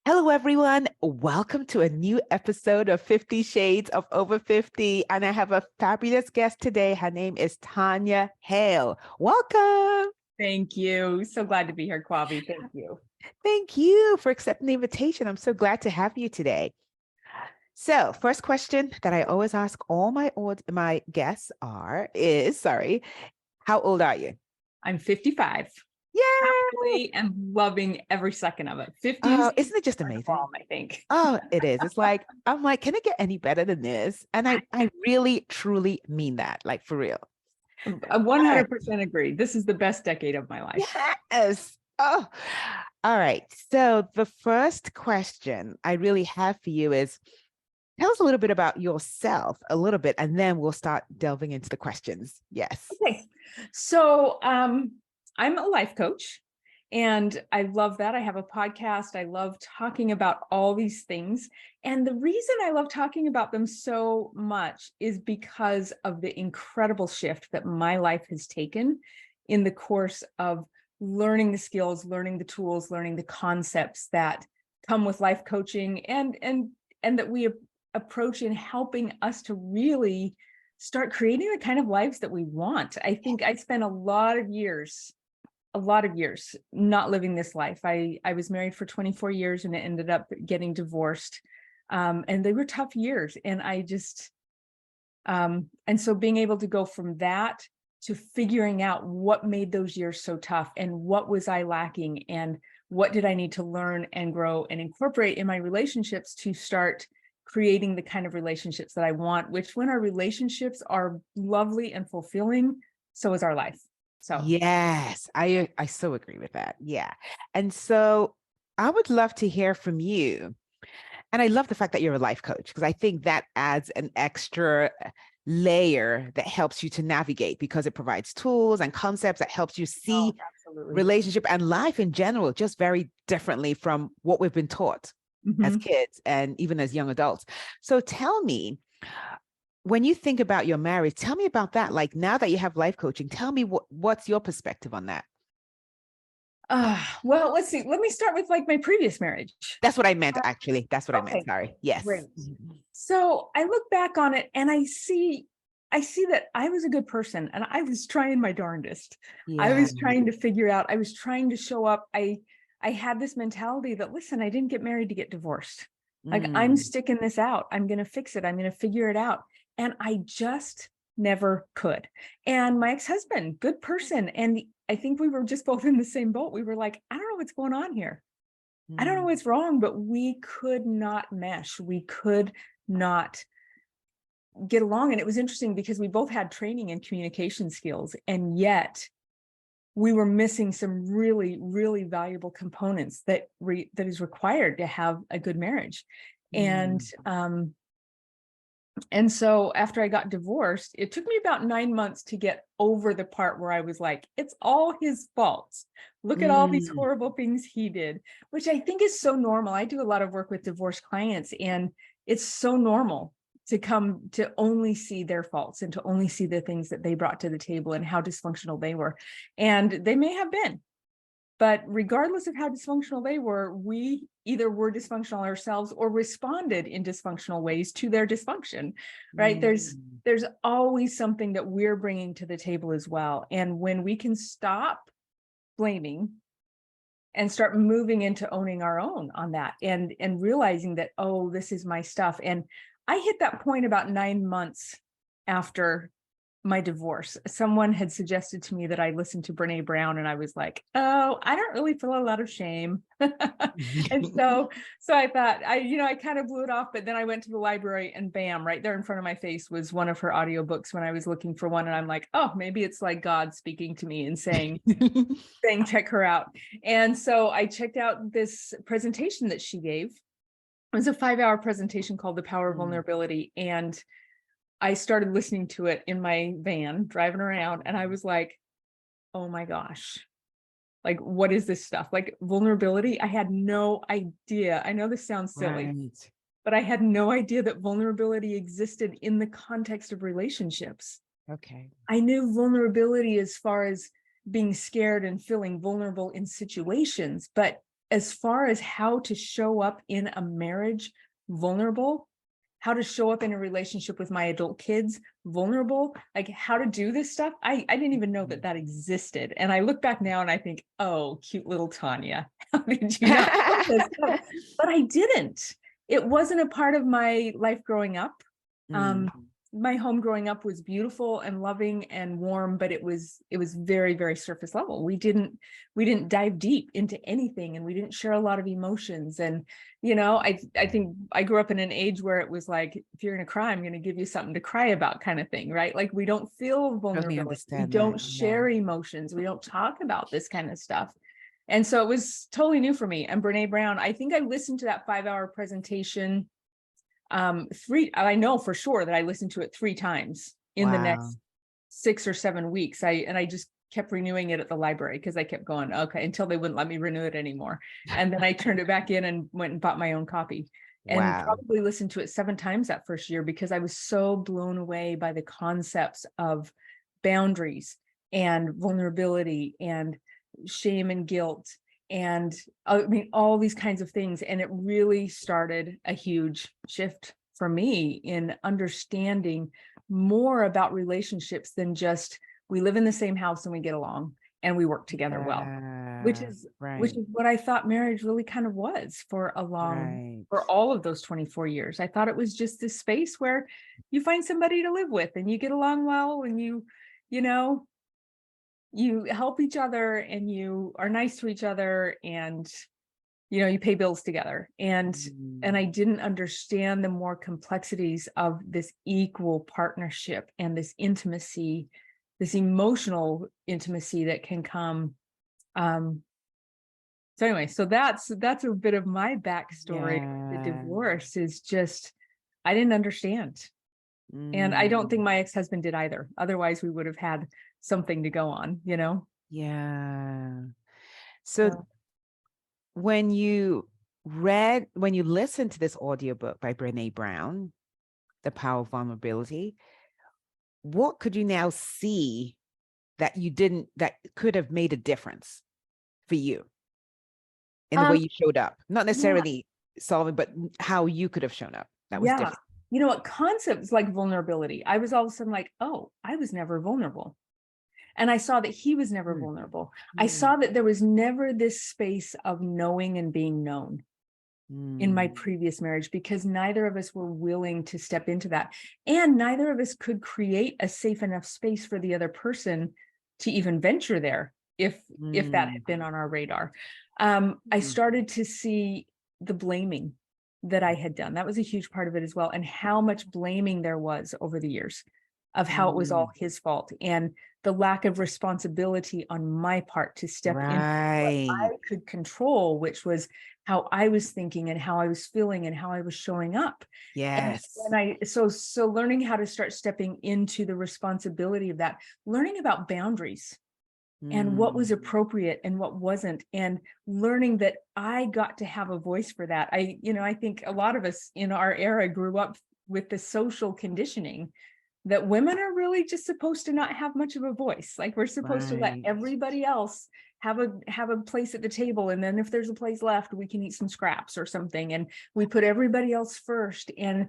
Hello, everyone. Welcome to a new episode of 50 Shades of Over 50. And I have a fabulous guest today. Her name is Tanya Hale. Welcome. Thank you. So glad to be here, Kwabi. Thank you. Thank you for accepting the invitation. I'm so glad to have you today. So, first question that I always ask all my guests is, how old are you? I'm 55. Yay! Happily and loving every second of it. 50 Oh, isn't it just amazing? bomb, I think. Oh, it is. It's like, I'm like, can it get any better than this? And I really, truly mean that, like for real. I 100% agree. This is the best decade of my life. Yes. Oh, all right. So the first question I really have for you is, tell us a little bit about yourself, and then we'll start delving into the questions. Yes. Okay. So I'm a life coach and I love that. I have a podcast. I love talking about all these things. And the reason I love talking about them so much is because of the incredible shift that my life has taken in the course of learning the skills, learning the tools, learning the concepts that come with life coaching and that we approach in helping us to really start creating the kind of lives that we want. I think I spent a lot of years not living this life. I was married for 24 years and it ended up getting divorced. And they were tough years. And I just, and so being able to go from that to figuring out what made those years so tough and what was I lacking and what did I need to learn and grow and incorporate in my relationships to start creating the kind of relationships that I want, which when our relationships are lovely and fulfilling, so is our life. So yes, I so agree with that. Yeah. And so I would love to hear from you. And I love the fact that you're a life coach, because I think that adds an extra layer that helps you to navigate, because it provides tools and concepts that helps you see relationship and life in general just very differently from what we've been taught as kids and even as young adults. So tell me, when you think about your marriage, tell me about that. Like, now that you have life coaching, tell me what's your perspective on that? Well, let's see. Let me start with like my previous marriage. That's what I meant, actually. That's what I meant. Sorry. Yes. Great. So I look back on it and I see that I was a good person and I was trying my darndest. Yeah. I was trying to figure out, I was trying to show up. I had this mentality that, listen, I didn't get married to get divorced. Like, I'm sticking this out. I'm going to fix it. I'm going to figure it out. And I just never could. And my ex-husband, good person. And I think we were just both in the same boat. We were like, I don't know what's going on here. I don't know what's wrong, but we could not mesh. We could not get along. And it was interesting because we both had training in communication skills, and yet we were missing some really, really valuable components that is required to have a good marriage. And so after I got divorced, it took me about 9 months to get over the part where I was like, it's all his fault. Look at all these horrible things he did, which I think is so normal. I do a lot of work with divorced clients, and it's so normal to come to only see their faults and to only see the things that they brought to the table and how dysfunctional they were. And they may have been. But regardless of how dysfunctional they were, we either were dysfunctional ourselves or responded in dysfunctional ways to their dysfunction, right? There's always something that we're bringing to the table as well. And when we can stop blaming and start moving into owning our own on that and realizing that, oh, this is my stuff. And I hit that point about 9 months after my divorce. Someone had suggested to me that I listen to Brene Brown, and I was like, oh, I don't really feel a lot of shame. And so I thought, I kind of blew it off, but then I went to the library and bam, right there in front of my face was one of her audiobooks when I was looking for one. And I'm like, oh, maybe it's like God speaking to me and saying, check her out. And so I checked out this presentation that she gave. It was a 5-hour presentation called The Power of Vulnerability. And I started listening to it in my van driving around, and I was like, oh my gosh, like, what is this stuff? Like, vulnerability. I had no idea. I know this sounds silly, but I had no idea that vulnerability existed in the context of relationships. Okay. I knew vulnerability as far as being scared and feeling vulnerable in situations, but as far as how to show up in a marriage vulnerable, how to show up in a relationship with my adult kids vulnerable, like how to do this stuff. I didn't even know that that existed. And I look back now and I think, oh, cute little Tanya, how did you not know this stuff? But I didn't. It wasn't a part of my life growing up. My home growing up was beautiful and loving and warm, but it was very, very surface level. We didn't dive deep into anything, and we didn't share a lot of emotions. And, you know, I think I grew up in an age where it was like, if you're gonna cry, I'm gonna give you something to cry about, kind of thing, right? Like, we don't feel vulnerable. We don't share emotions. We don't talk about this kind of stuff. And so it was totally new for me. And Brene Brown, I think I listened to that 5-hour presentation I know for sure that I listened to it 3 times in the next 6 or 7 weeks. I just kept renewing it at the library because I kept going, okay, until they wouldn't let me renew it anymore. And then I turned it back in and went and bought my own copy, and probably listened to it 7 times that first year, because I was so blown away by the concepts of boundaries and vulnerability and shame and guilt, and I mean, all these kinds of things. And it really started a huge shift for me in understanding more about relationships than just, we live in the same house and we get along and we work together well, which is what I thought marriage really kind of was for for all of those 24 years. I thought it was just this space where you find somebody to live with and you get along well, and you know, you help each other and you are nice to each other, and, you know, you pay bills together. And I didn't understand the more complexities of this equal partnership and this intimacy, this emotional intimacy that can come. So anyway, so that's a bit of my backstory. The divorce is just, I didn't understand. And I don't think my ex-husband did either. Otherwise, we would have had something to go on, you know? Yeah. So when you listened to this audiobook by Brene Brown, The Power of Vulnerability, what could you now see that could have made a difference for you in the way you showed up? Not necessarily solving, but how you could have shown up that was different. You know what, concepts like vulnerability, I was all of a sudden like, oh, I was never vulnerable. And I saw that he was never vulnerable. I saw that there was never this space of knowing and being known in my previous marriage, because neither of us were willing to step into that. And neither of us could create a safe enough space for the other person to even venture there if that had been on our radar. I started to see the blaming that I had done. That was a huge part of it as well. And how much blaming there was over the years of how it was all his fault, and the lack of responsibility on my part to step into what I could control, which was how I was thinking and how I was feeling and how I was showing up. Yes. And so learning how to start stepping into the responsibility of that, learning about boundaries and what was appropriate and what wasn't, and learning that I got to have a voice for that. I think a lot of us in our era grew up with the social conditioning that women are really just supposed to not have much of a voice. Like, we're supposed to let everybody else have a place at the table. And then if there's a place left, we can eat some scraps or something. And we put everybody else first. And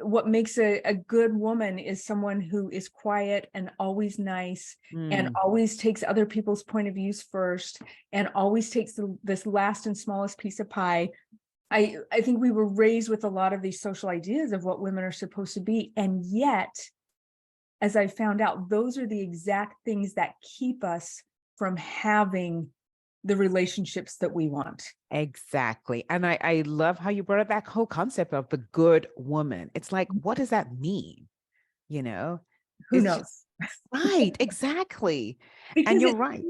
what makes a good woman is someone who is quiet and always nice and always takes other people's point of views first, and always takes this last and smallest piece of pie. I think we were raised with a lot of these social ideas of what women are supposed to be. And yet, as I found out, those are the exact things that keep us from having the relationships that we want. Exactly. And I love how you brought up that whole concept of the good woman. It's like, what does that mean? You know, who knows? Right, exactly. Because and you're right.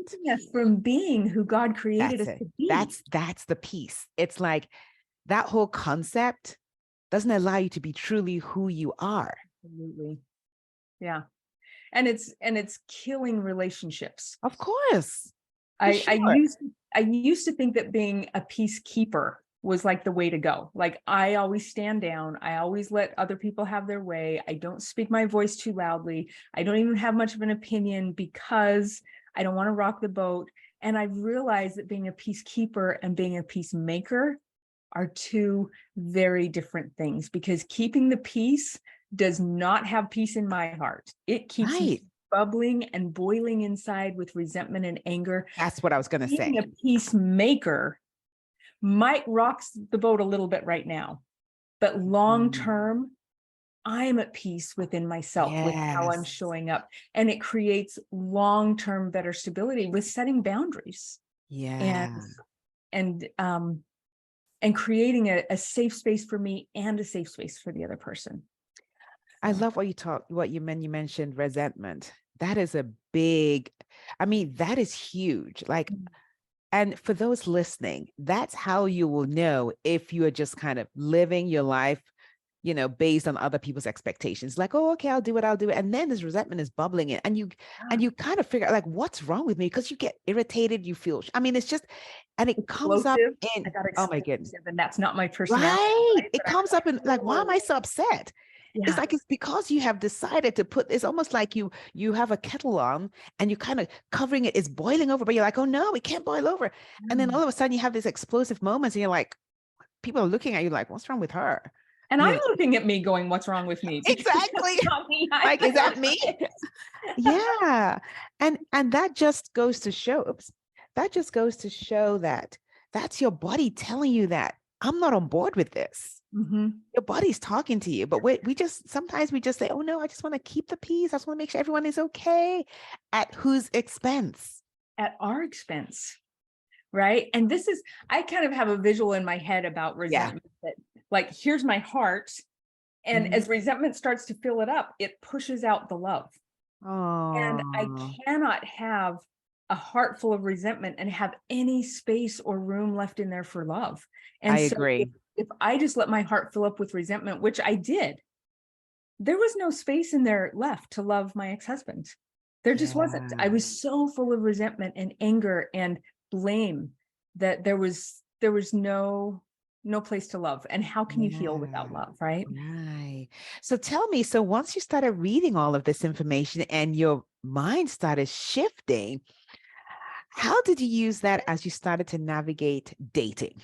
From being who God created us to be. That's the piece. It's like that whole concept doesn't allow you to be truly who you are. Absolutely. Yeah. And it's killing relationships. Of course. I used to think that being a peacekeeper was like the way to go. Like, I always stand down. I always let other people have their way. I don't speak my voice too loudly. I don't even have much of an opinion because I don't want to rock the boat. And I've realized that being a peacekeeper and being a peacemaker are two very different things, because keeping the peace does not have peace in my heart. It keeps me bubbling and boiling inside with resentment and anger. That's what I was going to say. Being a peacemaker might rock the boat a little bit right now, but long term, I'm at peace within myself with how I'm showing up. And it creates long-term better stability with setting boundaries. And creating a safe space for me and a safe space for the other person. I love what you mentioned resentment. That is a big, I mean, that is huge. Like, and for those listening, that's how you will know if you are just kind of living your life, you know, based on other people's expectations. Like, oh, okay, I'll do it. And then this resentment is bubbling in, and you kind of figure out, like, what's wrong with me? Because you get irritated, you feel, I mean, it's just, and it comes up in, oh my goodness. And that's not my personality. Right. It comes up in like, why am I so upset? It's like, it's because you have decided to put, it's almost like you have a kettle on and you kind of covering it, it's boiling over, but you're like, oh no, it can't boil over. And then all of a sudden you have these explosive moments and you're like, people are looking at you like, what's wrong with her? And I'm looking at me going, what's wrong with me? Exactly. Like, is that me? Yeah. And that just goes to show, that that's your body telling you that I'm not on board with this. Your body's talking to you, but sometimes we just say, oh no, I just want to keep the peace. I just want to make sure everyone is okay. At whose expense? At our expense. Right. And I kind of have a visual in my head about resentment that, like, here's my heart. And as resentment starts to fill it up, it pushes out the love. And I cannot have a heart full of resentment and have any space or room left in there for love. And I agree. If I just let my heart fill up with resentment, which I did, there was no space in there left to love my ex-husband. There just wasn't. I was so full of resentment and anger and blame that there was no place to love. And how can you heal without love, right? Right. So tell me, so once you started reading all of this information and your mind started shifting, how did you use that as you started to navigate dating?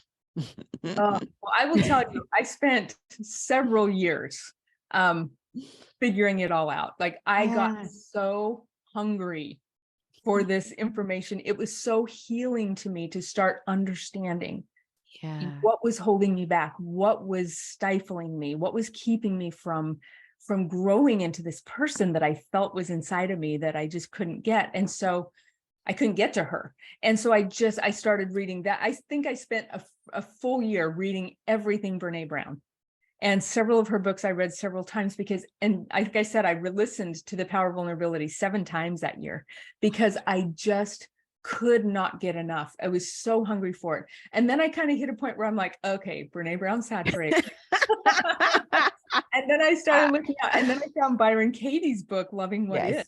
Well, I will tell you, I spent several years figuring it all out. Like, I got so hungry for this information. It was so healing to me to start understanding what was holding me back, what was stifling me, what was keeping me from growing into this person that I felt was inside of me that I just couldn't get. And so I couldn't get to her. And so I started reading that. I think I spent a full year reading everything Brené Brown. And several of her books I read several times like I said, I listened to The Power of Vulnerability 7 times that year because I just could not get enough. I was so hungry for it. And then I kind of hit a point where I'm like, okay, Brené Brown saturated. And then I started looking out, and then I found Byron Katie's book, Loving What Is.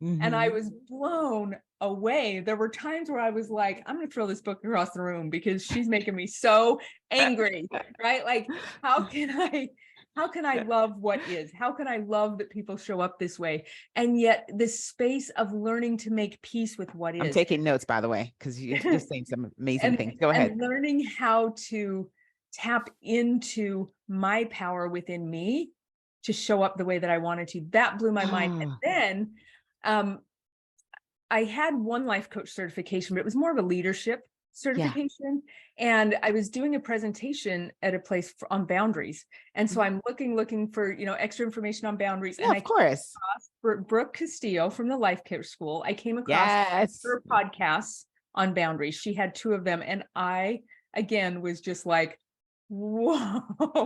And I was blown away. There were times where I was like, I'm going to throw this book across the room because she's making me so angry, right? Like, how can I love what is? How can I love that people show up this way? And yet this space of learning to make peace with what is. I'm taking notes, by the way, because you're just saying some amazing things. Go ahead. And learning how to tap into my power within me to show up the way that I wanted to. That blew my mind. And then I had one life coach certification, but it was more of a leadership certification. And I was doing a presentation at a place on boundaries. And so I'm looking for, extra information on boundaries. And of course, Brooke Castillo from the Life Coach School, I came across her podcasts on boundaries. She had 2 of them. And I, again, was just like, whoa,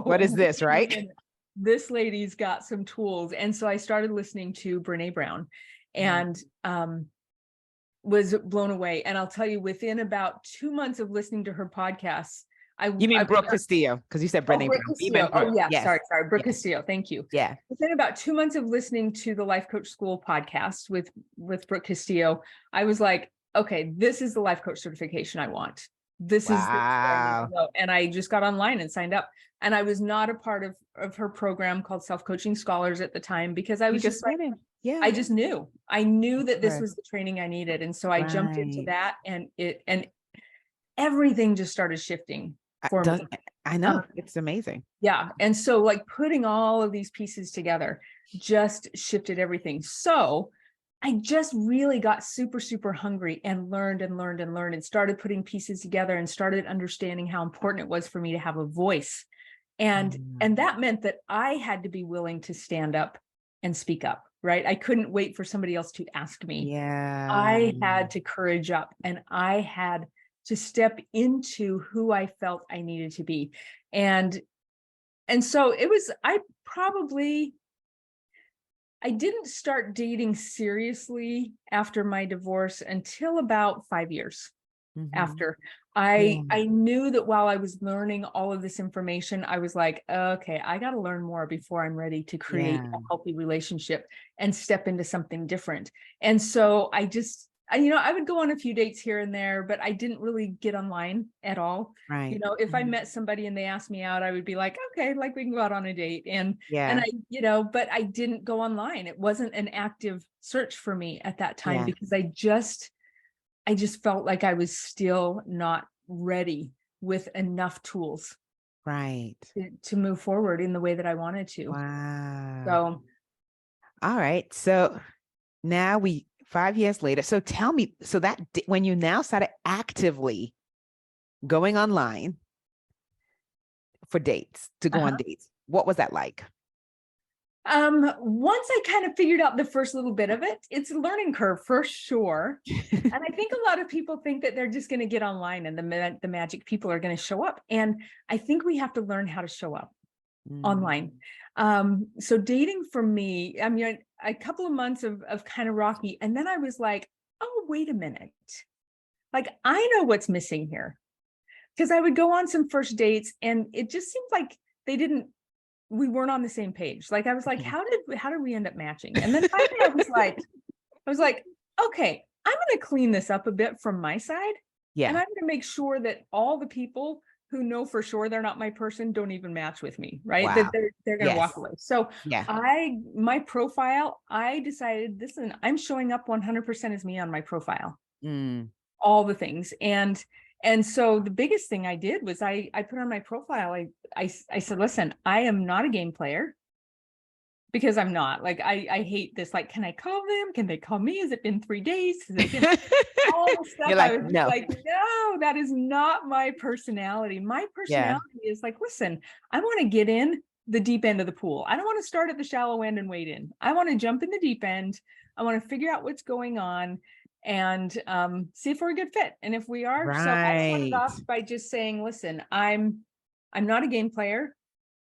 what is this, right? This lady's got some tools. And so I started listening to Brené Brown and was blown away. And I'll tell you, within about 2 months of listening to her podcasts, You mean Brooke Castillo? Because you said Brené Brown. Sorry. Brooke Castillo. Thank you. Yeah. Within about 2 months of listening to the Life Coach School podcast with Brooke Castillo, I was like, okay, this is the life coach certification I want. This is the I need to go. And I just got online and signed up. And I was not a part of her program called Self-Coaching Scholars at the time because I was just like, I Yeah. just knew. I knew that this Good. was the training I needed. And so I jumped into Right. that, and everything just started shifting for me. I Um, know. It's amazing. yeah. And so like putting all of these pieces together just shifted everything. So I just really got super, super hungry and learned and learned and learned and started putting pieces together and started understanding how important it was for me to have a voice. And that meant that I had to be willing to stand up and speak up, right? I couldn't wait for somebody else to ask me. Yeah. I had to courage up, and I had to step into who I felt I needed to be. And so it was, I didn't start dating seriously after my divorce until about 5 years Mhm. after. Yeah. I knew that while I was learning all of this information, I was like, okay, I got to learn more before I'm ready to create Yeah. a healthy relationship and step into something different. And so I would go on a few dates here and there, but I didn't really get online at all. Right. If I Mhm. met somebody and they asked me out, I would be like, okay, like we can go out on a date. And Yeah. but I didn't go online. It wasn't an active search for me at that time Yeah. because I just felt like I was still not ready with enough tools Right. to move forward in the way that I wanted to. Wow. So, All right. So now 5 years later. So tell me, so when you now started actively going online for dates, to go on uh-huh. dates, what was that like? Once I kind of figured out the first little bit of it, it's a learning curve for sure. And I think a lot of people think that they're just going to get online and the magic people are going to show up. And I think we have to learn how to show up Mm, online. So dating for me, I mean, a couple of months of kind of rocky. And then I was like, oh, wait a minute. Like, I know what's missing here. Because I would go on some first dates and it just seemed like we weren't on the same page. Like, I was like, okay. how did we end up matching? And then finally I was like, okay, I'm going to clean this up a bit from my side. And Yeah. I'm going to make sure that all the people who know for sure they're not my person don't even match with me, right? That Wow. they're going to Yes. walk away. So Yeah. my profile, I decided, listen, I'm showing up 100% as me on my profile, Mm, all the things. And so the biggest thing I did was I put on my profile, I said, listen, I am not a game player. Because I'm not. Like, I hate this. Like, can I call them? Can they call me? Has it been 3 days? Has it been all the stuff? You're I like, was just no. like, no, that is not my personality. My Yeah. personality is like, listen, I want to get in the deep end of the pool. I don't want to start at the shallow end and wade in. I want to jump in the deep end. I want to figure out what's going on and see if we're a good fit. And if we are, so I started Right. off by just saying, listen, I'm not a game player.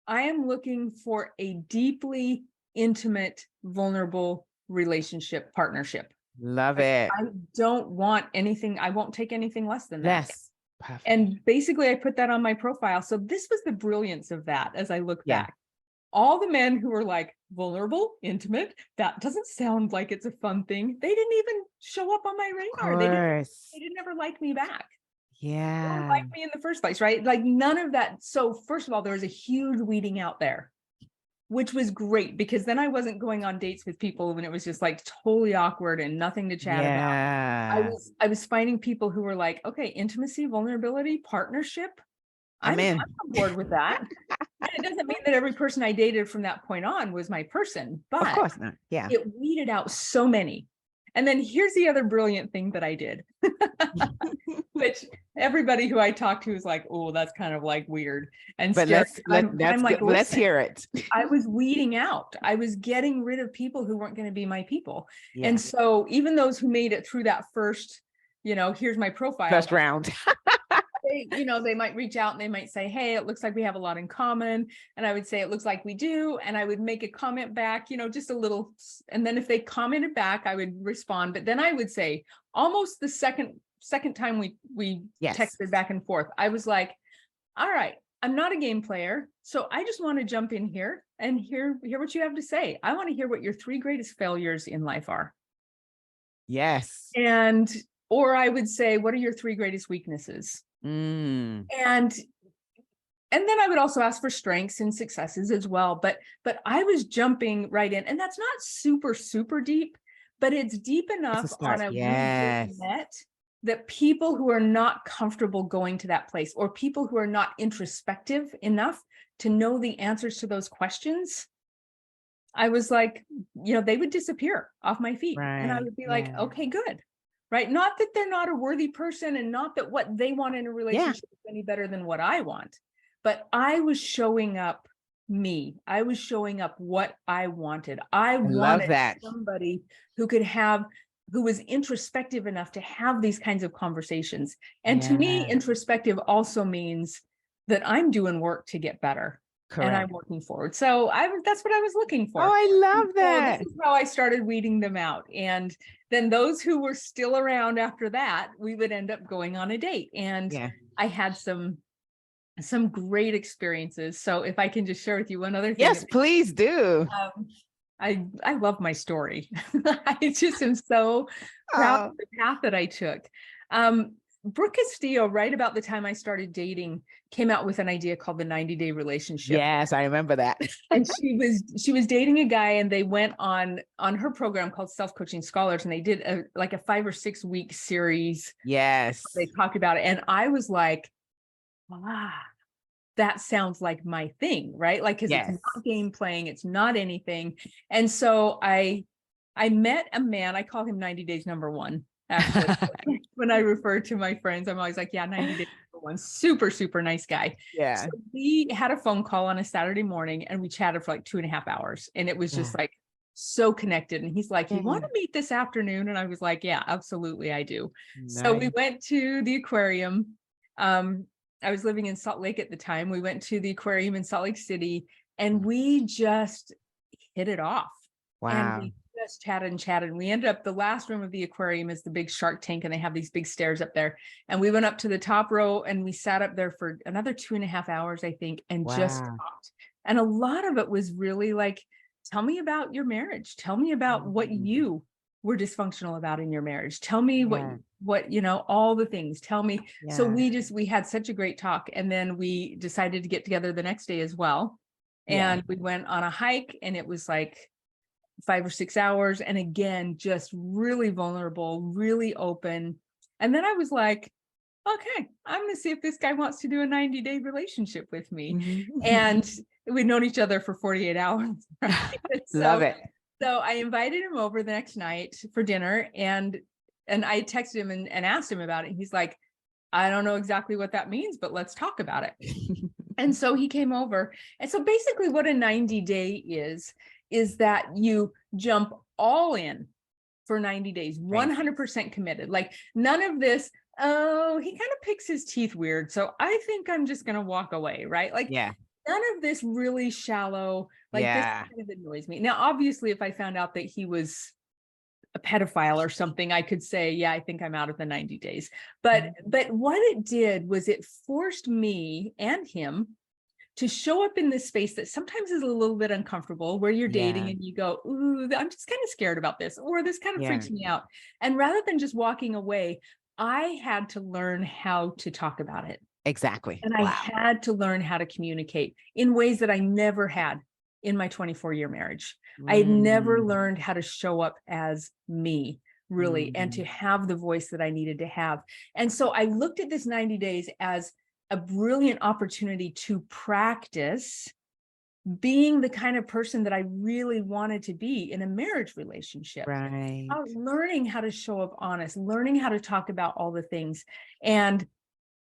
I am looking for a deeply intimate, vulnerable relationship partnership. Love Like, it. I don't want anything, I won't take anything less than that. Yes. Perfect. And basically, I put that on my profile. So this was the brilliance of that as I look Yeah. back. All the men who were like vulnerable, intimate, that doesn't sound like it's a fun thing. They didn't even show up on my Of radar. course. They didn't ever like me back or Yeah. like me in the first place, right? Like none of that. So first of all, there was a huge weeding out there, which was great because then I wasn't going on dates with people when it was just like totally awkward and nothing to chat about. Yeah. I was finding people who were like, okay, intimacy, vulnerability, partnership. I'm I'm in. on board with that. And it doesn't mean that every person I dated from that point on was my person, Of but course not. Yeah. it weeded out so many. And then here's the other brilliant thing that I did, which everybody who I talked to was like, oh, that's kind of like weird and But scary. And that's I'm good. like, Let's listen, hear it. I was weeding out. I was getting rid of people who weren't going to be my people. And Yeah. so even those who made it through that first, here's my profile, First round. they might reach out and they might say, hey, it looks like we have a lot in common. And I would say, it looks like we do. And I would make a comment back, just a little. And then if they commented back, I would respond. But then I would say almost the second time we Yes. texted back and forth, I was like, all right, I'm not a game player. So I just want to jump in here and hear what you have to say. I want to hear what your 3 greatest failures in life are. Yes. Or I would say, what are your 3 greatest weaknesses? Mm. And and then I would also ask for strengths and successes as well. But I was jumping right in, and that's not super, super deep, but it's deep It's a enough on start. a we just Yes. met that people who are not comfortable going to that place, or people who are not introspective enough to know the answers to those questions, I was like, they would disappear off my feet. And I Right. would be like, Yeah. okay, good. Right. Not that they're not a worthy person, and not that what they want in a Yeah. relationship is any better than what I want. But I was showing up me. I was showing up what I wanted. I I love wanted that. somebody who was introspective enough to have these kinds of conversations. And to me, Yeah. introspective also means that I'm doing work to get better. And I'm Correct. working forward. So that's what I was looking Oh, for. I And love so this that. is how I started weeding them out. And then those who were still around after that, we would end up going on a date. And Yeah. I had some great experiences. So if I can just share with you one other thing Yes, please do. I love my story. I just am so proud of Oh, the path that I took. Brooke Castillo, right about the time I started dating, came out with an idea called the 90-day relationship. yes, I remember that. And she was dating a guy, and they went on her program called Self-Coaching Scholars, and they did a 5 or 6 week series. Yes. They talked about it, and I was like, that sounds like my thing, right? Like, because it's Yes. not game playing, it's not anything. And so I met a man, I call him 90 days number one, actually. When I refer to my friends, I'm always like, yeah, 90 days number one. Super, super nice guy. Yeah. So we had a phone call on a Saturday morning, and we chatted for like 2.5 hours. And it was just Yeah. like so connected. And he's like, you want Yeah. to meet this afternoon? And I was like, yeah, absolutely, I do. So we Nice. went to the aquarium. I was living in Salt Lake at the time. We went to the aquarium in Salt Lake City, and we just hit it off. And Wow. we just chatted and chatted. We ended up, the last room of the aquarium is the big shark tank, and they have these big stairs up there. And we went up to the top row, and we sat up there for another 2.5 hours, I think, and just Wow. talked. And a lot of it was really like, tell me about your marriage. Tell me about what you were dysfunctional about in your marriage. Tell me Yeah. what all the things. Tell me. So Yeah. we had such a great talk, and then we decided to get together the next day as well. Yeah. And we went on a hike, and it was like 5 or 6 hours, and again, just really vulnerable, really open. And then I was like, okay, I'm going to see if this guy wants to do a 90-day relationship with me. Mhm. And we'd known each other for 48 hours. Right? Love it. So I invited him over the next night for dinner, and I texted him and asked him about it. He's like, I don't know exactly what that means, but let's talk about it. And so he came over. And so basically what a 90-day is that you jump all in for 90 days, 100% committed. Like, none of this, oh, he kind of picks his teeth weird, so I think I'm just going to walk away, right? Like, Yeah. none of this really shallow, like, this Yeah. kind of annoys me. Now, obviously, if I found out that he was a pedophile or something, I could say, yeah, I think I'm out of the 90 days. But what it did was it forced me and him to show up in this space that sometimes is a little bit uncomfortable, where you're dating Yeah. and you go, ooh, I'm just kind of scared about this, or this kind of Yeah. freaks me out. And rather than just walking away, I had to learn how to talk about it. Exactly. And I Wow. had to learn how to communicate in ways that I never had in my 24-year marriage. I had never learned how to show up as me, really, and to have the voice that I needed to have. And so I looked at this 90 days as a brilliant opportunity to practice being the kind of person that I really wanted to be in a marriage relationship. Right. Learning how to show up honest, learning how to talk about all the things. And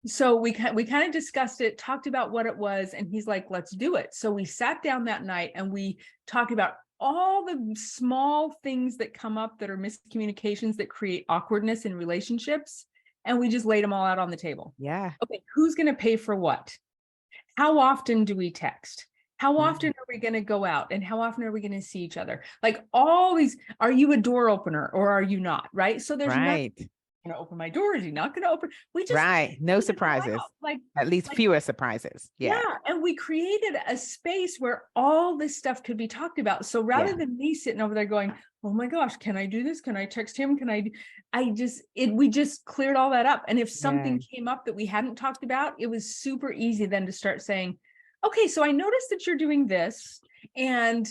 so we kind of discussed it, talked about what it was, and he's like, let's do it. So we sat down that night and we talked about all the small things that come up that are miscommunications that create awkwardness in relationships. And we just laid them all out on the table. Yeah. Okay, who's going to pay for what? How often do we text? How often are we going to go out? And how often are we going to see each other? Like, all these, are you a door opener or are you not? Right. So there's Right. going to open my door? Is he not going to open? We just Right. No figured it all surprises. out. Like, At least fewer surprises. Yeah. yeah. And we created a space where all this stuff could be talked about. So rather Yeah. than me sitting over there going, oh my gosh, can I do this? Can I text him? We just cleared all that up. And if something came up that we hadn't talked about, it was super easy then to start saying, okay, so I noticed that you're doing this, and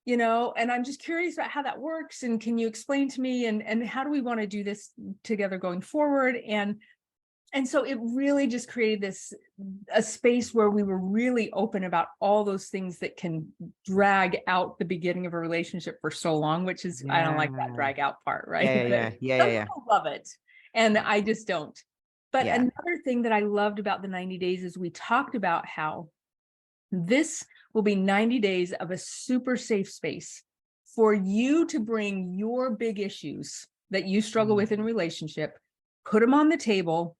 and I'm just curious about how that works. And can you explain to me, and how do we want to do this together going forward? And so it really just created a space where we were really open about all those things that can drag out the beginning of a relationship for so long, which is, I don't like that drag out part, right? Some people love it, and I just don't. But another thing that I loved about the 90 days is we talked about how this will be 90 days of a super safe space for you to bring your big issues that you struggle with in a relationship, put them on the table,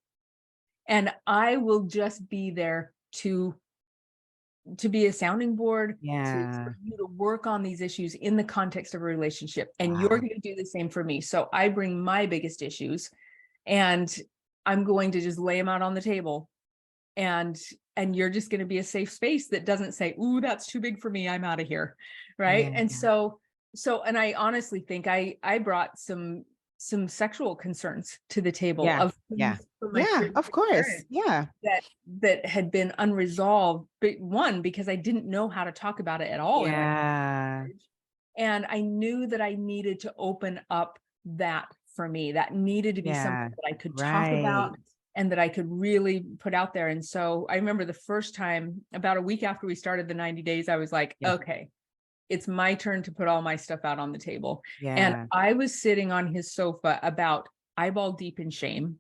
and I will just be there to be a sounding board, for you to work on these issues in the context of a relationship. And you're going to do the same for me. So I bring my biggest issues, and I'm going to just lay them out on the table. And you're just going to be a safe space that doesn't say, ooh, that's too big for me, I'm out of here. Right. And so, and I honestly think I brought some sexual concerns to the table of of course. That had been unresolved. But one, because I didn't know how to talk about it at all. And I knew that I needed to open up that for me, that needed to be something that I could talk about and that I could really put out there. And so I remember the first time, about a week after we started the 90 days, I was like, okay, it's my turn to put all my stuff out on the table. And I was sitting on his sofa about eyeball deep in shame,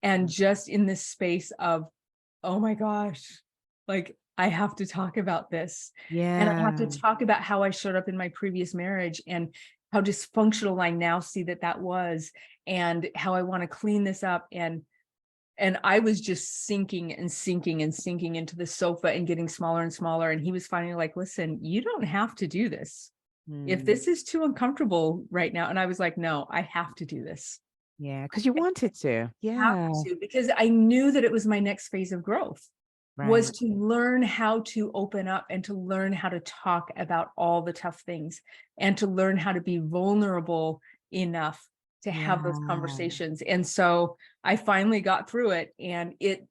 and just in this space of, oh my gosh, like I have to talk about this. And I have to talk about how I showed up in my previous marriage and how dysfunctional I now see that was, and how I want to clean this up. And I was just sinking and sinking and sinking into the sofa and getting smaller and smaller. And he was finally like, listen, you don't have to do this. If this is too uncomfortable right now. And I was like, no, I have to do this. Yeah, because you wanted to. Because I knew that it was my next phase of growth, was to learn how to open up and to learn how to talk about all the tough things and to learn how to be vulnerable enough to have those conversations. And so I finally got through it, and it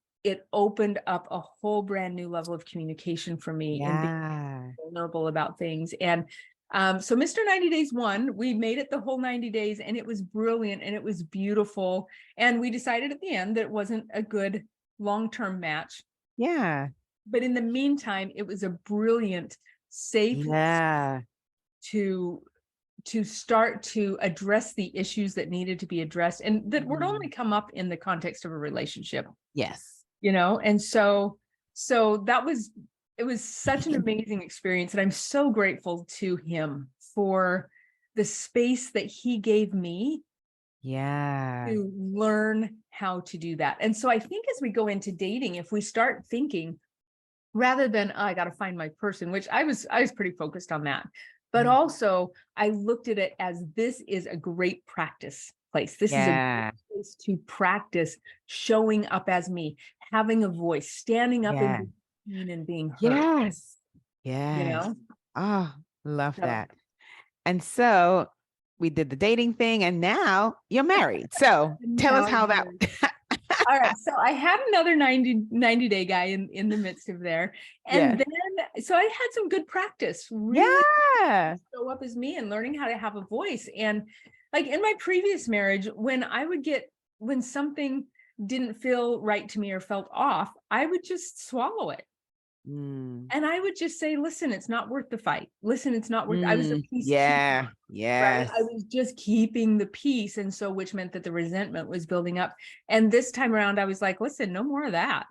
opened up a whole brand new level of communication for me and being vulnerable about things. And so Mr. 90 Days won. We made it the whole 90 days, and it was brilliant and it was beautiful. And we decided at the end that it wasn't a good long-term match. But in the meantime, it was a brilliant, safe to start to address the issues that needed to be addressed, and that would only come up in the context of a relationship. And so it was such an amazing experience. And I'm so grateful to him for the space that he gave me to learn how to do that. And so I think as we go into dating, if we start thinking, rather than, oh, I got to find my person, which I was pretty focused on that. But also I looked at it as, this is a great practice place. This is a great place to practice showing up as me, having a voice, standing up and being heard. Oh, love that. And so we did the dating thing, and now you're married. So tell us how that. All right. So I had another 90 day guy in the midst of there. And then, so I had some good practice. Really show up as me and learning how to have a voice. And like in my previous marriage, when something didn't feel right to me or felt off, I would just swallow it. And I would just say, listen, it's not worth the fight. Listen, it's not worth, I was a peace. Right? I was just keeping the peace. And so, which meant that the resentment was building up. And this time around, I was like, listen, no more of that.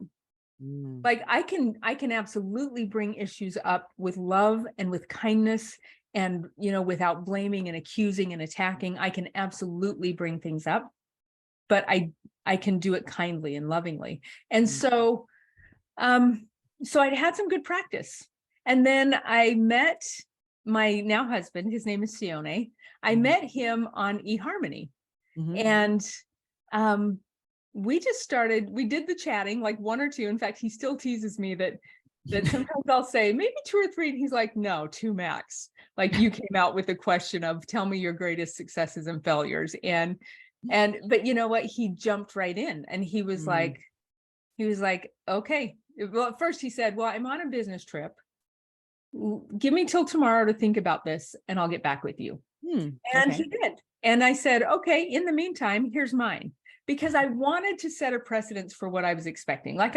Like I can absolutely bring issues up with love and with kindness, and, without blaming and accusing and attacking. I can absolutely bring things up, but I can do it kindly and lovingly. And so, so I'd had some good practice. And then I met my now husband, his name is Sione. I met him on eHarmony. And we just started, we did the chatting, like one or two. In fact, he still teases me that sometimes I'll say maybe two or three, and he's like, no, two max. Like, you came out with the question of tell me your greatest successes and failures. But you know what? He jumped right in, and he was like, okay. Well, at first he said, well, I'm on a business trip. Give me till tomorrow to think about this, and I'll get back with you. And Okay. he did. And I said, okay, in the meantime, here's mine. Because I wanted to set a precedence for what I was expecting. Like,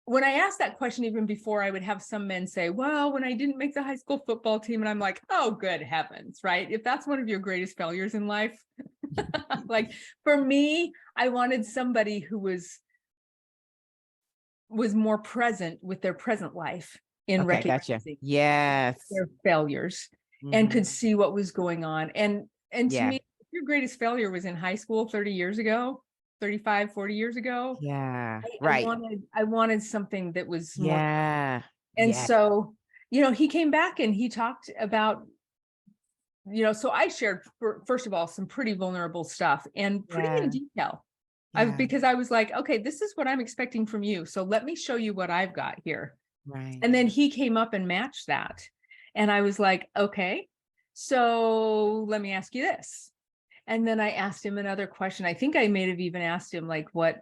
when I asked that question, even before, I would have some men say, well, when I didn't make the high school football team, and I'm like, oh, good heavens, right? If that's one of your greatest failures in life, like, for me, I wanted somebody who was more present with their present life in Okay, gotcha. recognizing Yes. their failures and could see what was going on. And to Yeah. me, if your greatest failure was in high school 30 years ago, 35, 40 years ago, Yeah. I Right. wanted something that was more. Yeah. And Yeah. so, he came back and he talked about, so I shared, first of all, some pretty vulnerable stuff and pretty in Yeah. detail. Yeah. Because I was like, okay, this is what I'm expecting from you. So let me show you what I've got here. Right. And then he came up and matched that. And I was like, okay, so let me ask you this. And then I asked him another question. I think I may have even asked him, like, what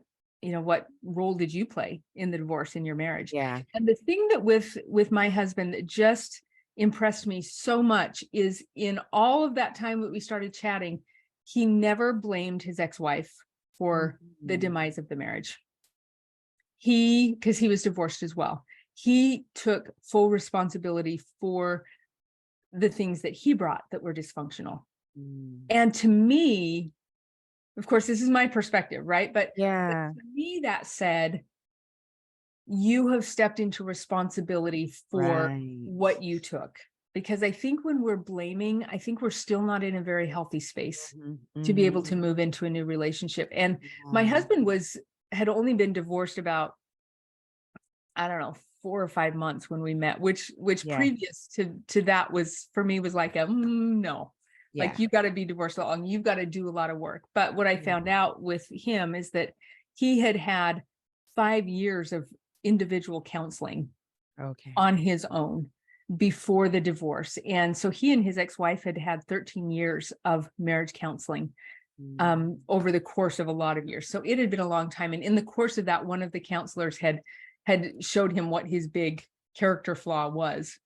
role did you play in the divorce in your marriage? Yeah. And the thing that with my husband that just impressed me so much is, in all of that time that we started chatting, he never blamed his ex-wife for the demise of the marriage. Because he was divorced as well. He took full responsibility for the things that he brought that were dysfunctional. And to me, of course, this is my perspective, right? But Yeah. to me, that said, you have stepped into responsibility for what you took. Because I think when we're blaming, I think we're still not in a very healthy space to be able to move into a new relationship. And my husband had only been divorced about, I don't know, 4 or 5 months when we met, which previous to that was, for me, was like no. Yeah. Like, you've got to be divorced long, you've got to do a lot of work. But what I found out with him is that he had 5 years of individual counseling on his own before the divorce. And so he and his ex-wife had 13 years of marriage counseling over the course of a lot of years. So it had been a long time. And in the course of that, one of the counselors had showed him what his big character flaw was.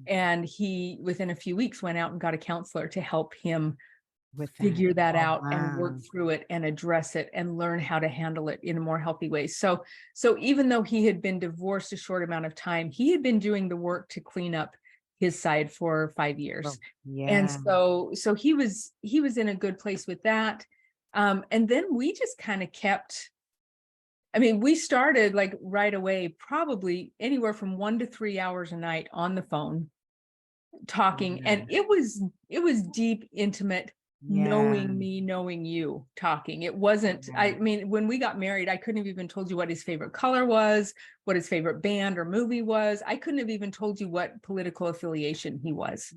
And he, within a few weeks, went out and got a counselor to help him figure that out and work through it and address it and learn how to handle it in a more healthy way. So even though he had been divorced a short amount of time, he had been doing the work to clean up his side for 5 years. And so he was in a good place with that. And then we just kind of kept, we started, like, right away, probably anywhere from 1 to 3 hours a night on the phone talking. And it was deep, intimate, knowing me, knowing you talking. It wasn't, when we got married, I couldn't have even told you what his favorite color was, what his favorite band or movie was. I couldn't have even told you what political affiliation he was,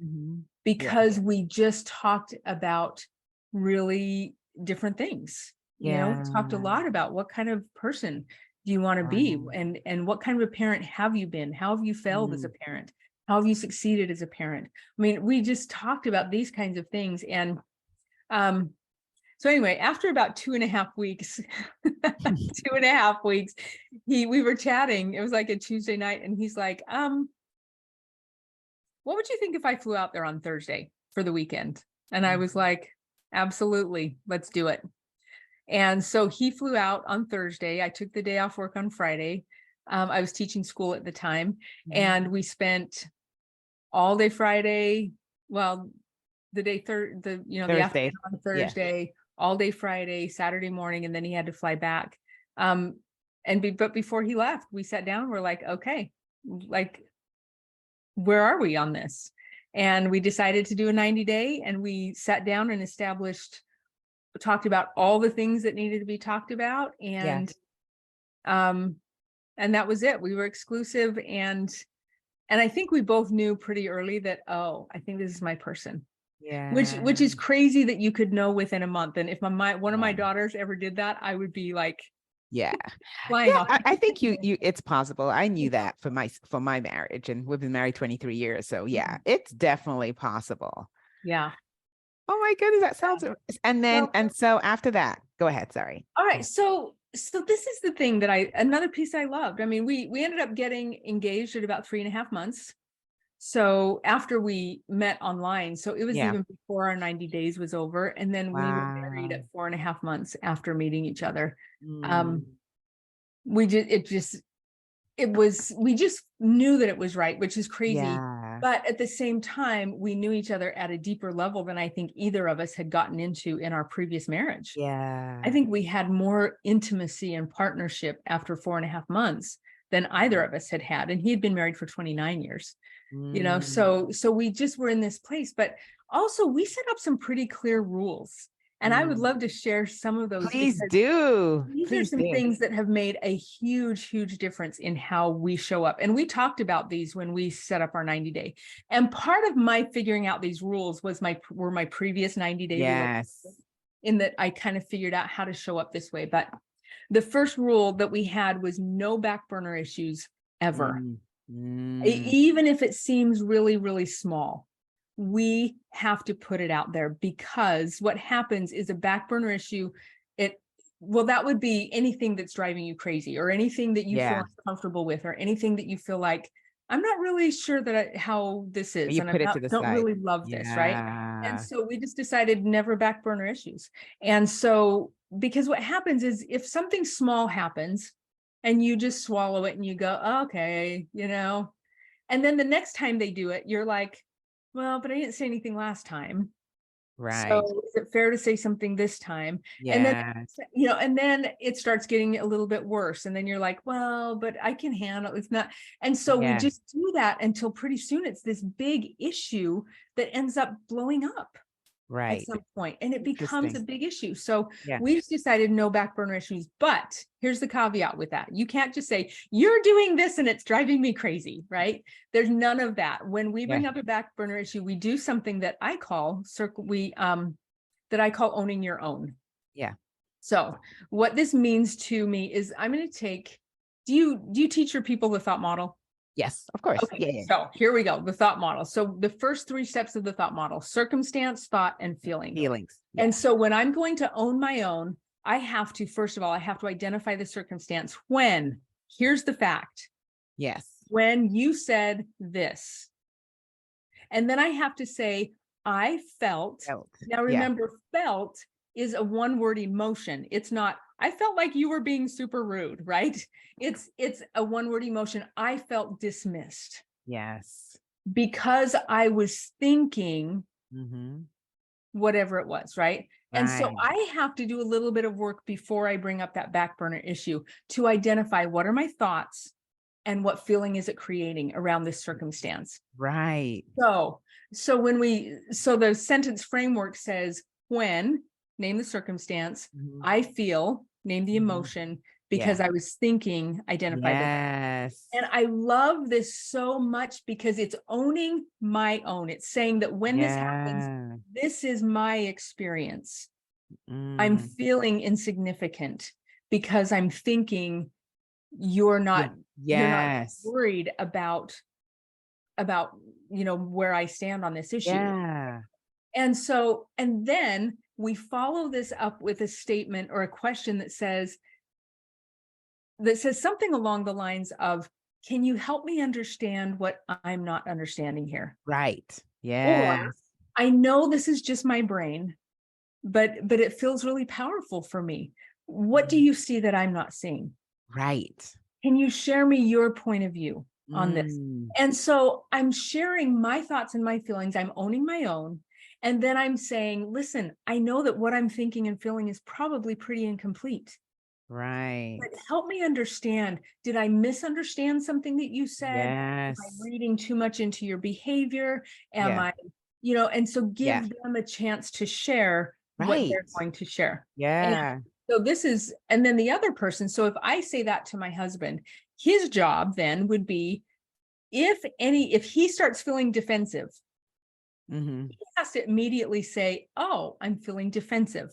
because we just talked about really different things. We talked a lot about what kind of person do you want to be, and what kind of a parent have you been? How have you failed as a parent? How have you succeeded as a parent? We just talked about these kinds of things. And so anyway, after about 2.5 weeks, we were chatting. It was like a Tuesday night, and he's like, what would you think if I flew out there on Thursday for the weekend? And I was like, absolutely, let's do it. And so he flew out on Thursday. I took the day off work on Friday. I was teaching school at the time, and we spent all day Friday. Well, the day the afternoon on Thursday, all day Friday, Saturday morning, and then he had to fly back. But before he left, we sat down. We're like, okay, like, where are we on this? And we decided to do a 90-day, and we sat down and talked about all the things that needed to be talked about. And that was it. We were exclusive. And I think we both knew pretty early that, I think this is my person. which is crazy that you could know within a month. And if one of my Yeah. daughters ever did that, I would be like Yeah. flying Yeah. off. I think it's possible. I knew that for my marriage, and we've been married 23 years. So yeah, it's definitely possible. Yeah. Oh my goodness, that sounds, and then, So, and so after that, go ahead. Sorry. all right. So this is the thing that another piece I loved. I mean, we ended up getting engaged at about 3.5 months. So after we met online, so it was Yeah. even before our 90 days was over. And then we were married Wow. at 4.5 months after meeting each other. Mm, Um, we just we just knew that it was right, which is crazy. yeah. But at the same time, we knew each other at a deeper level than I think either of us had gotten into in our previous marriage. I Yeah. think we had more intimacy and partnership after 4.5 months than either of us had had. And he had been married for 29 years, Mm, so we just were in this place. But also we set up some pretty clear rules. And I would mm. love to share some of those, Please because do. these are Please some do. things that have made a huge difference in how we show up. And we talked about these when we set up our 90-day. And part of my figuring out these rules were my previous 90-day Yes. relationship, in that I kind of figured out how to show up this way. But the first rule that we had was no back burner issues ever. Mm, mm, Even if it seems really small, we have to put it out there, because what happens is a back burner issue, that would be anything that's driving you crazy, or anything that you feel yeah. uncomfortable with, or anything that you feel like, I'm not really sure how this is, You and I put it to the don't side. really love this, right? And Yeah. so we just decided never back burner issues. And so, because what happens is, if something small happens and you just swallow it and you go, oh, okay, and then the next time they do it, you're like, well, but I didn't say anything last time. Right. So is it fair to say something this time? And then, Yes. and then it starts getting a little bit worse. And then you're like, well, but I can handle it's not. And so we Yeah. just do that until pretty soon it's this big issue that ends up blowing up at Right. some point, and it becomes a Interesting. big issue. So Yeah. we just decided no back burner issues. But here's the caveat with that: you can't just say you're doing this and it's driving me crazy, right? There's none of that. When we Yeah. bring up a back burner issue, we do something that I call owning your own. Yeah. So what this means to me is, I'm going to take. Do you teach your people the thought model? Yes, of course. Okay, Yeah. so here we go, the thought model. So the first 3 steps of the thought model: circumstance, thought, and feeling. Feelings. Yeah. And so when I'm going to own my own, I have to, first of all, I have to identify the circumstance. Here's the fact: Yes. when you said this. And then I have to say, I felt. Felt. Now Yeah. remember, felt is a one-word emotion. It's not, I felt like you were being super rude, right? It's a one-word emotion. I felt dismissed Yes. because I was thinking Mm-hmm. whatever it was, right? And so Right. I have to do a little bit of work before I bring up that back burner issue to identify what are my thoughts and what feeling is it creating around this circumstance. Right. So the sentence framework says, when, name the circumstance, Mhm. I feel, name the Mhm. emotion, because Yeah. I was thinking, identify the. Yes. And I love this so much because it's owning my own. It's saying that when this happens, Yeah. this is my experience. I'm Mm. feeling insignificant because I'm thinking you're Yeah. not Yes. worried about where I stand on this issue. Yeah. And then we follow this up with a statement or a question that says something along the lines of, can you help me understand what I'm not understanding here? Right. Or, Yes. I know this is just my brain, but it feels really powerful for me. What do you see that I'm not seeing? Right. Can you share me your point of view on this? Mm. And so I'm sharing my thoughts and my feelings. I'm owning my own. And then I'm saying, listen, I know that what I'm thinking and feeling is probably pretty incomplete. Right. But help me understand. Did I misunderstand something that you said? Am I Yes. reading too much into your behavior? Am Yeah. I, and so give Yeah. them a chance to share what Right. they're going to share. And Yeah. so and then the other person. So if I say that to my husband, his job then would be, if he starts feeling defensive, Mm-hmm. He has to immediately say, oh, I'm feeling defensive.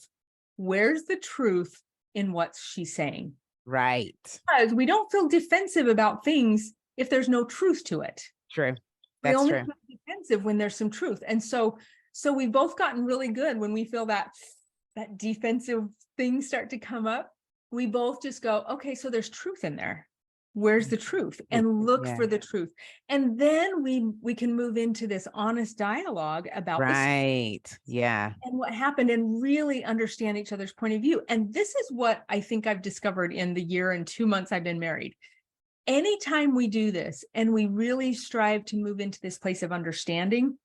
Where's the truth in what she's saying? Right. Because we don't feel defensive about things if there's no truth to it. True. We That's only true. feel defensive when there's some truth. And so we've both gotten really good when we feel that defensive things start to come up. We both just go, okay, so there's truth in there. Where's the truth? And look Yeah. for the truth. And then we can move into this honest dialogue about this Right. Yeah. and what happened and really understand each other's point of view. And this is what I think I've discovered in the year and 2 months I've been married. Anytime we do this and we really strive to move into this place of understanding,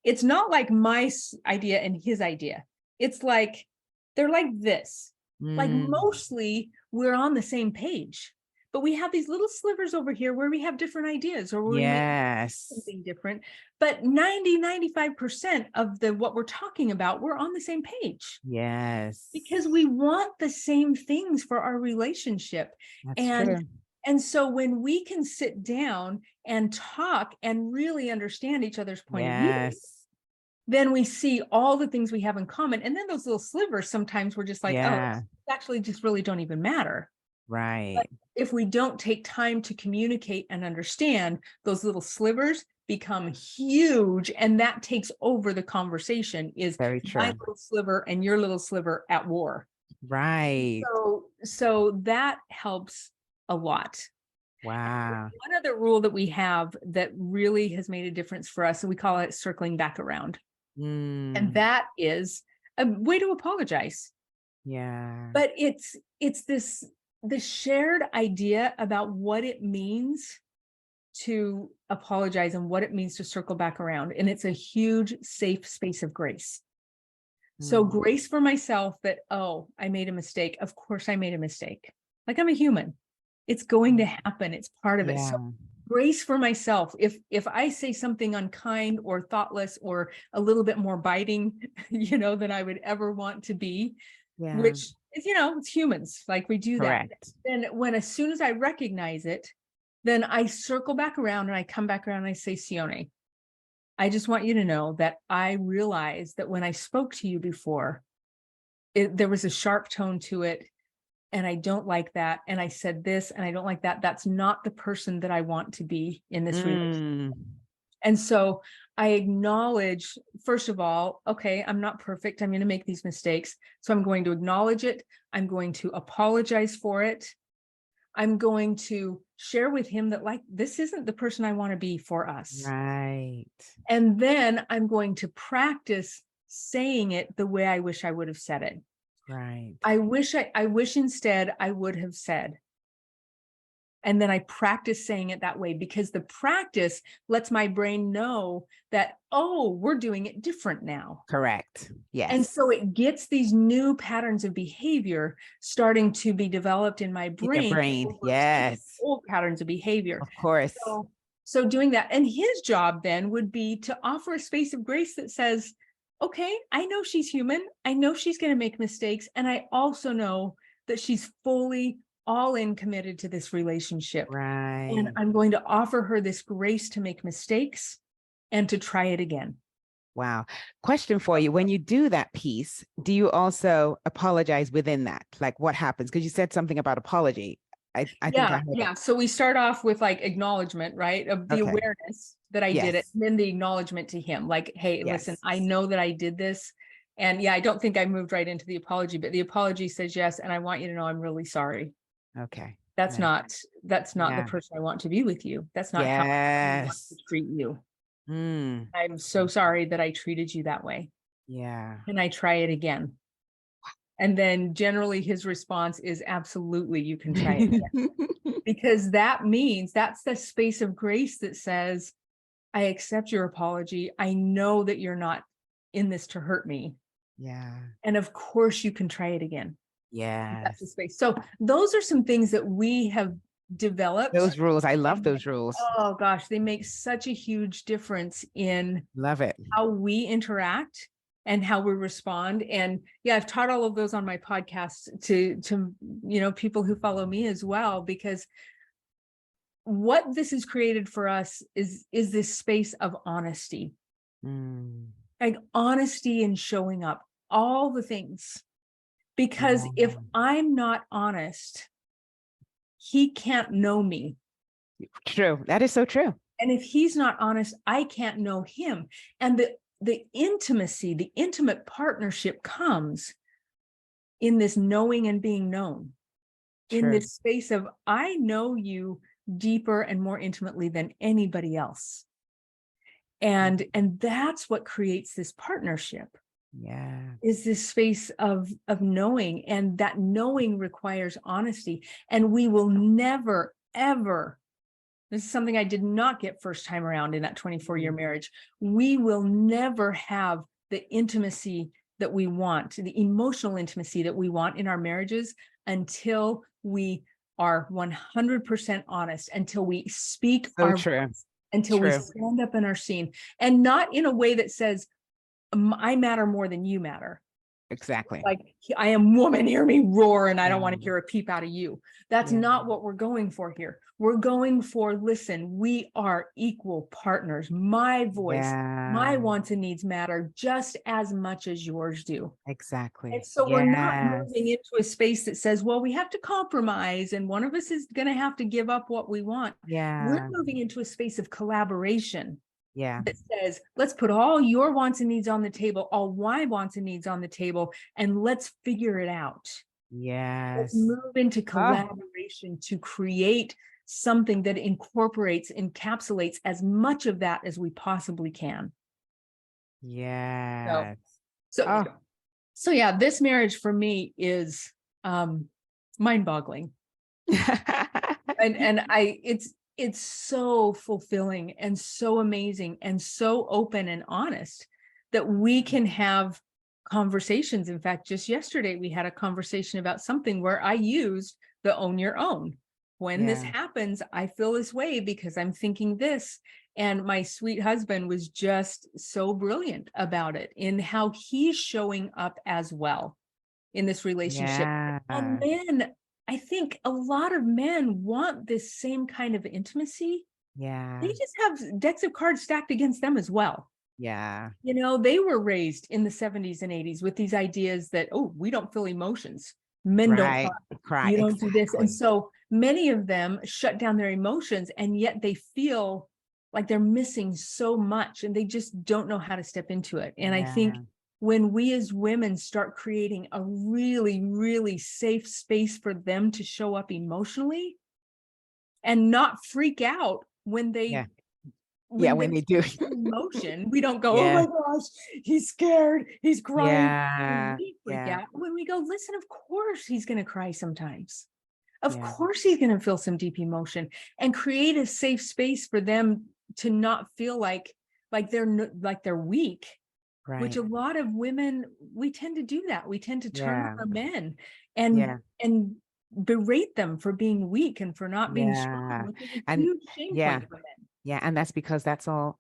it's not like my idea and his idea. It's like, they're like this. Like mostly we're on the same page, but we have these little slivers over here where we have different ideas or where we make Yes. something different. But 95% of what we're talking about, we're on the same page. Yes. Because we want the same things for our relationship. That's true. And so when we can sit down and talk and really understand each other's point of view, Yes. then we see all the things we have in common. And then those little slivers, sometimes we're just like, Yeah. oh, actually just really don't even matter. Right. But if we don't take time to communicate and understand, those little slivers become huge. And that takes over the conversation, is Very my true. little sliver and your little sliver at war. Right. So that helps a lot. Wow. One other rule that we have that really has made a difference for us, and we call it circling back around. And that is a way to apologize. Yeah. But it's the shared idea about what it means to apologize and what it means to circle back around. And it's a huge, safe space of grace. So grace for myself that, oh, I made a mistake. Of course I made a mistake. Like, I'm a human. It's going to happen. It's part of it. So grace for myself. If I say something unkind or thoughtless or a little bit more biting, than I would ever want to be, which is, it's humans, like we do that. Then as soon as I recognize it, then I circle back around and I come back around and I say, Sione, I just want you to know that I realized that when I spoke to you before, there was a sharp tone to it. And I don't like that. And I said this, and I don't like that. That's not the person that I want to be in this relationship. And so I acknowledge, first of all, okay, I'm not perfect. I'm going to make these mistakes. So I'm going to acknowledge it. I'm going to apologize for it. I'm going to share with him that, like, this isn't the person I want to be for us. Right. And then I'm going to practice saying it the way I wish I would have said it. Right. I wish instead I would have said. And then I practice saying it that way, because the practice lets my brain know that, oh, we're doing it different now. Correct. Yes. And so it gets these new patterns of behavior starting to be developed in my brain. Yes. Old patterns of behavior. Of course. So doing that. And his job then would be to offer a space of grace that says, okay, I know she's human. I know she's going to make mistakes. And I also know that she's fully all in committed to this relationship. Right. And I'm going to offer her this grace to make mistakes and to try it again. Wow. Question for you. When you do that piece, do you also apologize within that? Like, what happens? Because you said something about apology. I think I heard that. So we start off with like acknowledgement, right? Of the awareness that I did it, and then the acknowledgement to him, like, hey, listen, I know that I did this. And I don't think I moved right into the apology, but the apology says yes. And I want you to know I'm really sorry. Okay. That's not the person I want to be with you. That's not how I want to treat you. I'm so sorry that I treated you that way. Yeah. And I try it again. And then generally his response is absolutely, you can try it again. Because that means that's the space of grace that says, I accept your apology. I know that you're not in this to hurt me. Yeah. And of course you can try it again. Yeah. That's the space. So those are some things that we have developed. Those rules. I love those rules. Oh gosh, they make such a huge difference in how we interact and how we respond. And I've taught all of those on my podcast to people who follow me as well, because what this has created for us is this space of honesty. Mm. Like honesty and showing up, all the things. Because if Yeah. I'm not honest, he can't know me. True. That is so true. And if he's not honest, I can't know him. And the intimacy, the intimate partnership comes in this knowing and being known, in True. this space of, I know you deeper and more intimately than anybody else. And that's what creates this partnership, Yeah. is this space of knowing. And that knowing requires honesty. And we will never, ever, this is something I did not get first time around in that 24-year marriage. We will never have the intimacy that we want, the emotional intimacy that we want in our marriages, until we are 100% honest, until we speak So our true. voice, until we True. stand up in our scene, and not in a way that says, I matter more than you matter. Exactly. Like, I am woman, hear me roar, and I don't want to Yeah. hear a peep out of you. That's Yeah. not what we're going for here. We're going for, listen, we are equal partners. My voice, my Yeah. wants and needs matter just as much as yours do. And Exactly. so we're not Yes. moving into a space that says, well, we have to compromise and one of us is going to have to give up what we want. We're Yeah. moving into a space of collaboration Yeah. that says, let's put all your wants and needs on the table, all my wants and needs on the table, and let's figure it out. Let's Yes. move into Oh, collaboration to create something that incorporates, encapsulates as much of that as we possibly can. So, yes. so, Oh, so yeah, this marriage for me is mind-boggling. And it's so fulfilling and so amazing and so open and honest that we can have conversations. In fact, just yesterday we had a conversation about something where I used the own your own. When this yeah. happens, I feel this way because I'm thinking this. And my sweet husband was just so brilliant about it in how he's showing up as well in this relationship. Yeah. And men, I think a lot of men want this same kind of intimacy. They Yeah. just have decks of cards stacked against them as well. Yeah. You know, they were raised in the 70s and 80s with these ideas that, oh, we don't feel emotions. Men don't cry. Right. Cry. You don't do this. And Exactly. so many of them shut down their emotions, and yet they feel like they're missing so much and they just don't know how to step into it. And I think Yeah. when we as women start creating a really, really safe space for them to show up emotionally and not freak out when Yeah. they Yeah. when When they they do. show emotion, we don't go, oh Yeah. my gosh, he's scared, he's crying. Yeah. We freak Yeah. out when we go, listen, of course he's going to cry sometimes. Of Yeah. course he's going to feel some deep emotion, and create a safe space for them to not feel like they're weak, which Right. a lot of women, we tend to do that. We tend to turn on Yeah. our men and Yeah. berate them for being weak and for not being strong, Yeah. which is a And huge shame yeah. point for men. Yeah. And that's because that's all,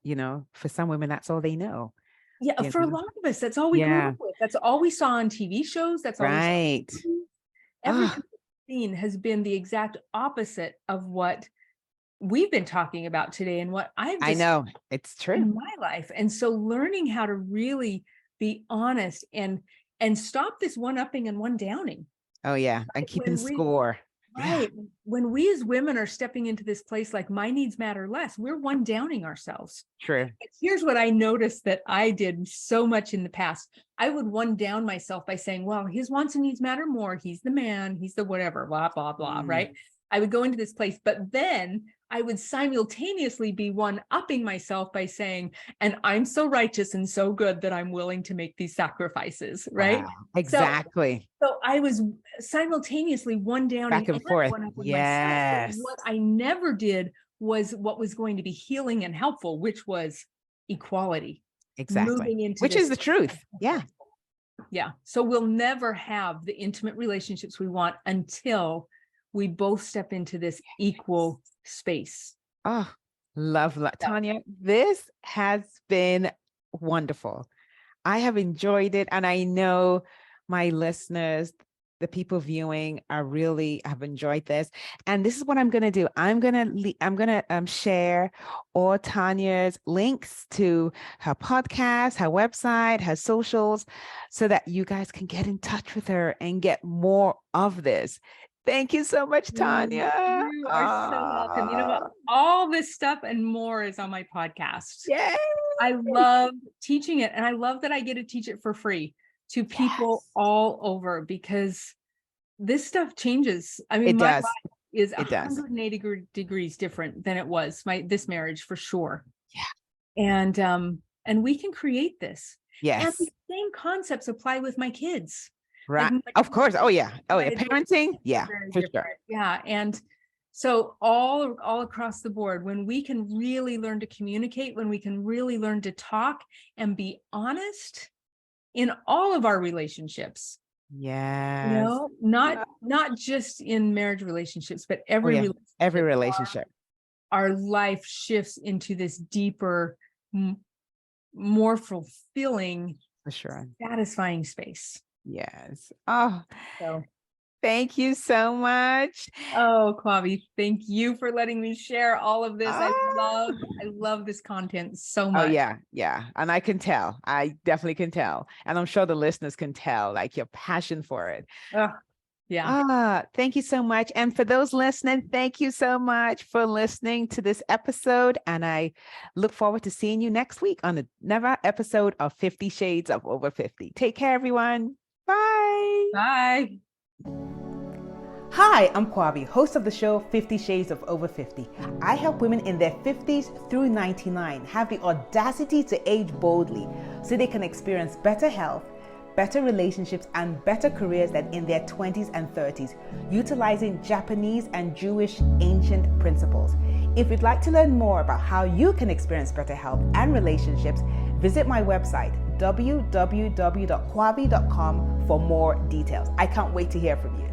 for some women, that's all they know. Yeah, You for a know? lot of us, that's all we grew Yeah. up with. That's all we saw on TV shows. That's all we saw. Right. Everything Oh, we've seen has been the exact opposite of what we've been talking about today and what I've I discovered know. It's true. in my life. And so learning how to really be honest and stop this one upping and one downing. Oh, yeah. And keeping When we score. Yeah. Right. When we as women are stepping into this place like my needs matter less, we're one downing ourselves. True. Here's what I noticed that I did so much in the past. I would one down myself by saying, well, his wants and needs matter more. He's the man, he's the whatever, blah, blah, blah, right? I would go into this place, but then I would simultaneously be one upping myself by saying, and I'm so righteous and so good that I'm willing to make these sacrifices, right? Wow. So Exactly. I was simultaneously one downing Back and and forth. one upping myself. But Yes. what I never did was what was going to be healing and helpful, which was equality, Exactly. moving into Which is this. the truth. Yeah. Yeah. So we'll never have the intimate relationships we want until we both step into this equal space. Oh, love. So, Tanya, this has been wonderful. I have enjoyed it. And I know my listeners, the people viewing have enjoyed this. And this is what I'm going to do. I'm going to share all Tanya's links to her podcast, her website, her socials, so that you guys can get in touch with her and get more of this. Thank you so much, Tanya. You are so welcome. You know what? All this stuff and more is on my podcast. Yay! I love teaching it, and I love that I get to teach it for free to people all over, because this stuff changes. I mean, my life is 180 degrees different than it was this marriage, for sure. Yeah. And we can create this. Yes. And the same concepts apply with my kids. Right. Like, of course. Oh yeah. Oh yeah. Parenting. Yeah, for sure. Yeah. And so all across the board, when we can really learn to communicate, when we can really learn to talk and be honest in all of our relationships. Yes. You know, not just in marriage relationships, but every relationship. Our life shifts into this deeper, more fulfilling, for sure, satisfying space. Yes. Oh, so thank you so much. Oh, Kwabi, thank you for letting me share all of this. I love this content so much. Oh yeah. And I can tell. I definitely can tell. And I'm sure the listeners can tell, like, your passion for it. Yeah. Thank you so much. And for those listening, thank you so much for listening to this episode. And I look forward to seeing you next week on another episode of 50 Shades of Over 50. Take care, everyone. Bye. Bye. Hi, I'm Kwabi, host of the show 50 Shades of Over 50. I help women in their 50s through 99 have the audacity to age boldly so they can experience better health, better relationships, and better careers than in their 20s and 30s, utilizing Japanese and Jewish ancient principles. If you'd like to learn more about how you can experience better health and relationships, visit my website, www.kwabi.com, for more details. I can't wait to hear from you.